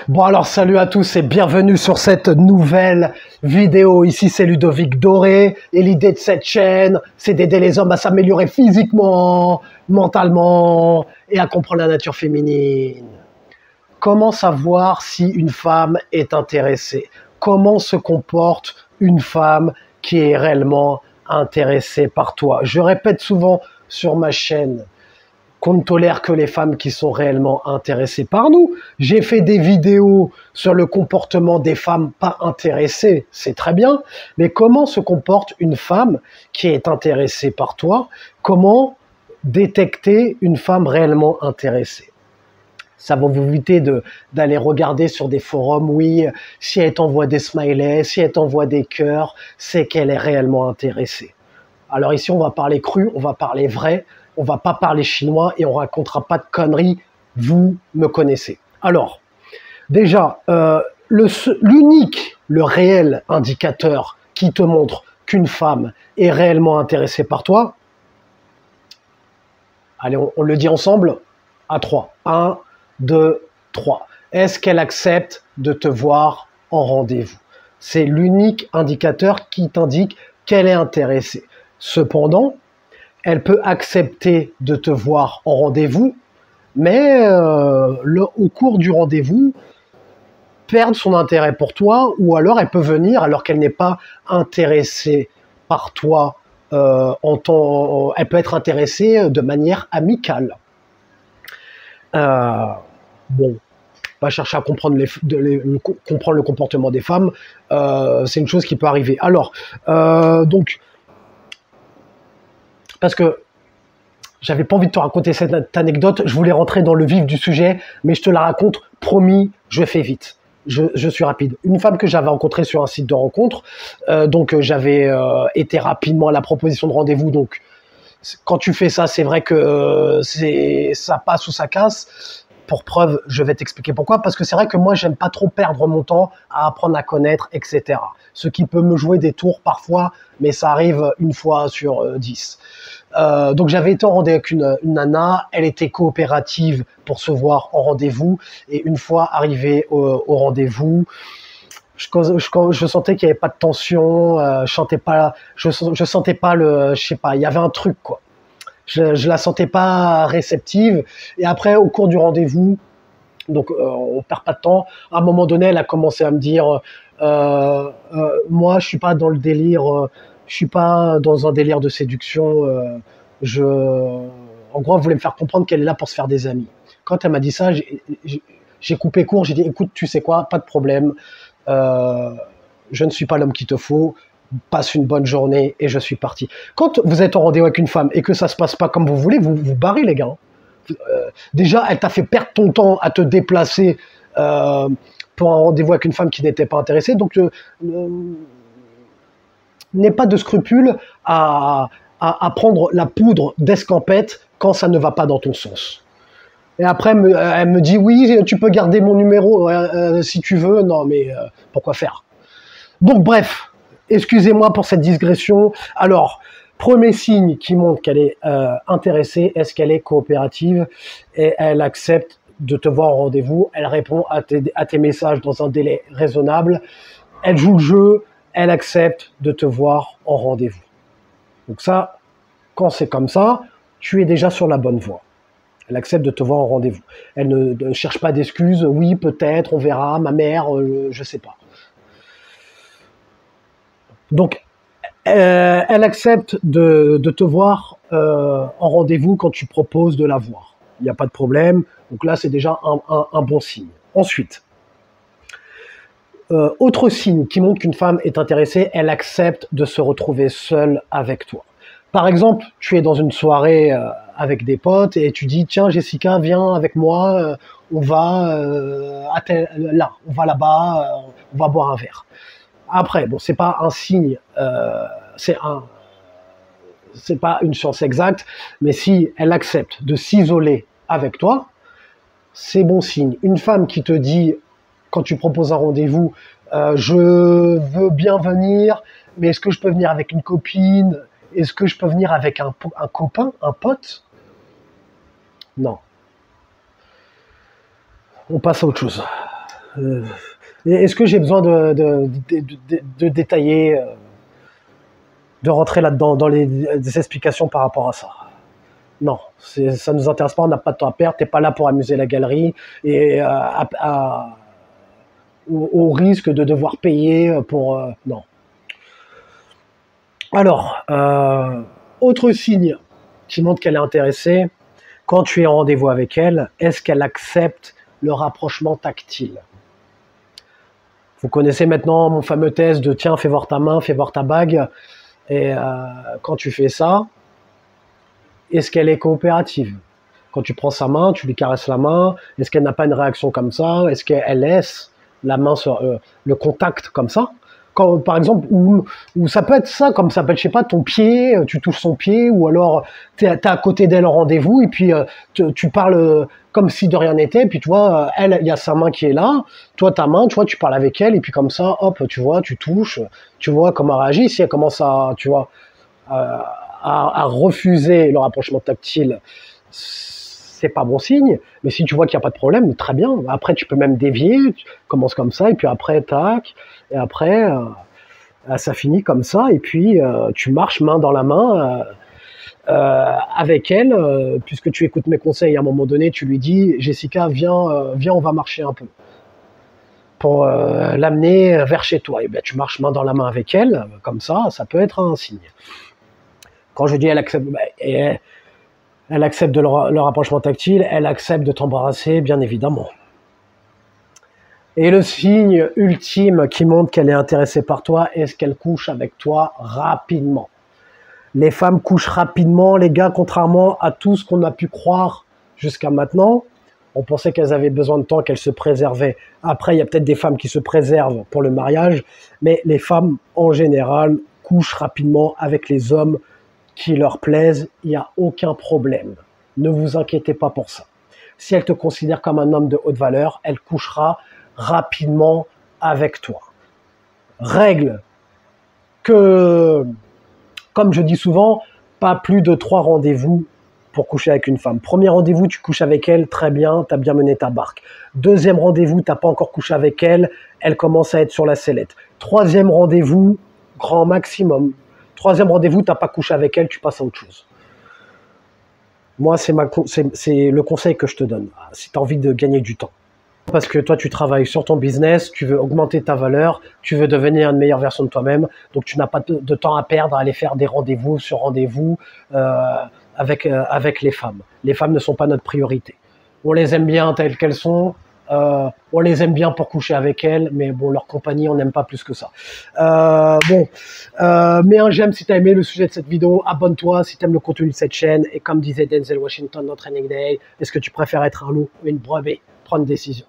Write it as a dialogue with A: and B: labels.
A: Bon alors salut à tous et bienvenue sur cette nouvelle vidéo. Ici c'est Ludovic Doré et l'idée de cette chaîne c'est d'aider les hommes à s'améliorer physiquement, mentalement et à comprendre la nature féminine. Comment savoir si une femme est intéressée? Comment se comporte une femme qui est réellement intéressée par toi? Je répète souvent sur ma chaîne qu'on ne tolère que les femmes qui sont réellement intéressées par nous. J'ai fait des vidéos sur le comportement des femmes pas intéressées, c'est très bien, mais comment se comporte une femme qui est intéressée par toi? Comment détecter une femme réellement intéressée? Ça va vous éviter d'aller regarder sur des forums, oui, si elle t'envoie des smileys, si elle t'envoie des cœurs, c'est qu'elle est réellement intéressée. Alors ici, on va parler cru, on va parler vrai, on va pas parler chinois et on racontera pas de conneries, vous me connaissez. Alors, déjà, l'unique, le réel indicateur qui te montre qu'une femme est réellement intéressée par toi, allez, on le dit ensemble, à 3. 1, 2, 3. Est-ce qu'elle accepte de te voir en rendez-vous? C'est l'unique indicateur qui t'indique qu'elle est intéressée. Cependant, elle peut accepter de te voir en rendez-vous, mais au cours du rendez-vous, perdre son intérêt pour toi, ou alors elle peut venir alors qu'elle n'est pas intéressée par toi. Elle peut être intéressée de manière amicale. Bon, pas chercher à comprendre, comprendre le comportement des femmes, c'est une chose qui peut arriver. Alors, donc, parce que j'avais pas envie de te raconter cette anecdote, je voulais rentrer dans le vif du sujet, mais je te la raconte, promis, je fais vite. Je suis rapide. Une femme que j'avais rencontrée sur un site de rencontre, donc j'avais été rapidement à la proposition de rendez-vous, donc quand tu fais ça, c'est vrai que ça passe ou ça casse. Pour preuve, je vais t'expliquer pourquoi. Parce que c'est vrai que moi, j'aime pas trop perdre mon temps à apprendre à connaître, etc. Ce qui peut me jouer des tours parfois, mais ça arrive une fois sur 10. Donc j'avais été en rendez-vous avec une nana, elle était coopérative pour se voir en rendez-vous. Et une fois arrivée au rendez-vous, je sentais qu'il n'y avait pas de tension, je sentais pas je sais pas, il y avait un truc quoi. Je la sentais pas réceptive. Et après, au cours du rendez-vous, donc on perd pas de temps. À un moment donné, elle a commencé à me dire, moi, je suis pas dans le délire, je suis pas dans un délire de séduction. En gros, elle voulait me faire comprendre qu'elle est là pour se faire des amis. Quand elle m'a dit ça, j'ai coupé court. J'ai dit, écoute, tu sais quoi, pas de problème. Je ne suis pas l'homme qu'il te faut. Passe une bonne journée et je suis parti. Quand vous êtes en rendez-vous avec une femme et que ça se passe pas comme vous voulez, vous vous barrez les gars. Déjà, elle t'a fait perdre ton temps à te déplacer pour un rendez-vous avec une femme qui n'était pas intéressée. Donc, n'aie pas de scrupule à prendre la poudre d'escampette quand ça ne va pas dans ton sens. Et après, elle me dit, oui, tu peux garder mon numéro si tu veux. Non, mais pourquoi faire? Donc, bref. Excusez-moi pour cette digression. Alors, premier signe qui montre qu'elle est intéressée, est-ce qu'elle est coopérative et elle accepte de te voir en rendez-vous, elle répond à tes messages dans un délai raisonnable, elle joue le jeu, elle accepte de te voir en rendez-vous. Donc ça, quand c'est comme ça, tu es déjà sur la bonne voie. Elle accepte de te voir en rendez-vous. Elle ne cherche pas d'excuses, oui, peut-être, on verra, ma mère, je sais pas. Donc, elle accepte de te voir en rendez-vous quand tu proposes de la voir. Il n'y a pas de problème. Donc là, c'est déjà un bon signe. Ensuite, autre signe qui montre qu'une femme est intéressée, elle accepte de se retrouver seule avec toi. Par exemple, tu es dans une soirée avec des potes et tu dis, tiens, Jessica, viens avec moi, on va là, on va là-bas, on va boire un verre. Après, bon, c'est pas un signe, c'est pas une science exacte, mais si elle accepte de s'isoler avec toi, c'est bon signe. Une femme qui te dit, quand tu proposes un rendez-vous, je veux bien venir, mais est-ce que je peux venir avec une copine? Est-ce que je peux venir avec un copain, un pote? Non. On passe à autre chose. Est-ce que j'ai besoin de détailler, de rentrer là-dedans, dans des explications par rapport à ça? Non, ça ne nous intéresse pas, on n'a pas de temps à perdre, t'es pas là pour amuser la galerie et au risque de devoir payer pour... non. Alors, autre signe qui montre qu'elle est intéressée, quand tu es en rendez-vous avec elle, est-ce qu'elle accepte le rapprochement tactile? Vous connaissez maintenant mon fameux test de tiens, fais voir ta main, fais voir ta bague. Et quand tu fais ça, est-ce qu'elle est coopérative? Quand tu prends sa main, tu lui caresses la main, est-ce qu'elle n'a pas une réaction comme ça? Est-ce qu'elle laisse la main sur le contact comme ça? Quand, par exemple, ou ça peut être ça, comme ça peut être, je sais pas, ton pied, tu touches son pied, ou alors tu es à côté d'elle en rendez-vous, et puis tu parles comme si de rien n'était, puis tu vois, elle, il y a sa main qui est là, toi ta main, tu vois, tu parles avec elle, et puis comme ça, hop, tu vois, tu touches, tu vois comment elle réagit, si elle commence à, tu vois, à refuser le rapprochement tactile, c'est pas bon signe, mais si tu vois qu'il n'y a pas de problème, très bien. Après, tu peux même dévier, tu commences comme ça, et puis après, tac, et après, ça finit comme ça, et puis tu marches main dans la main avec elle, puisque tu écoutes mes conseils, à un moment donné, tu lui dis, Jessica, viens, viens, on va marcher un peu, pour l'amener vers chez toi. Et bien, tu marches main dans la main avec elle, comme ça peut être un signe. Quand je dis elle accepte, elle accepte le rapprochement tactile, elle accepte de t'embrasser, bien évidemment. Et le signe ultime qui montre qu'elle est intéressée par toi, est-ce qu'elle couche avec toi rapidement? Les femmes couchent rapidement, les gars, contrairement à tout ce qu'on a pu croire jusqu'à maintenant. On pensait qu'elles avaient besoin de temps, qu'elles se préservaient. Après, il y a peut-être des femmes qui se préservent pour le mariage, mais les femmes, en général, couchent rapidement avec les hommes qui leur plaisent, il n'y a aucun problème. Ne vous inquiétez pas pour ça. Si elle te considère comme un homme de haute valeur, elle couchera rapidement avec toi. Règle que, comme je dis souvent, pas plus de 3 rendez-vous pour coucher avec une femme. Premier rendez-vous, tu couches avec elle, très bien, tu as bien mené ta barque. Deuxième rendez-vous, tu n'as pas encore couché avec elle, elle commence à être sur la sellette. Troisième rendez-vous, grand maximum. Troisième rendez-vous, tu n'as pas couché avec elle, tu passes à autre chose. Moi, c'est le conseil que je te donne, si tu as envie de gagner du temps. Parce que toi, tu travailles sur ton business, tu veux augmenter ta valeur, tu veux devenir une meilleure version de toi-même, donc tu n'as pas de temps à perdre à aller faire des rendez-vous sur rendez-vous avec les femmes. Les femmes ne sont pas notre priorité. On les aime bien telles qu'elles sont, on les aime bien pour coucher avec elles, mais bon, leur compagnie, on n'aime pas plus que ça. Mets un j'aime si tu as aimé le sujet de cette vidéo, abonne-toi si tu aimes le contenu de cette chaîne, et comme disait Denzel Washington dans Training Day, est-ce que tu préfères être un loup ou une brebis? Prends une décision.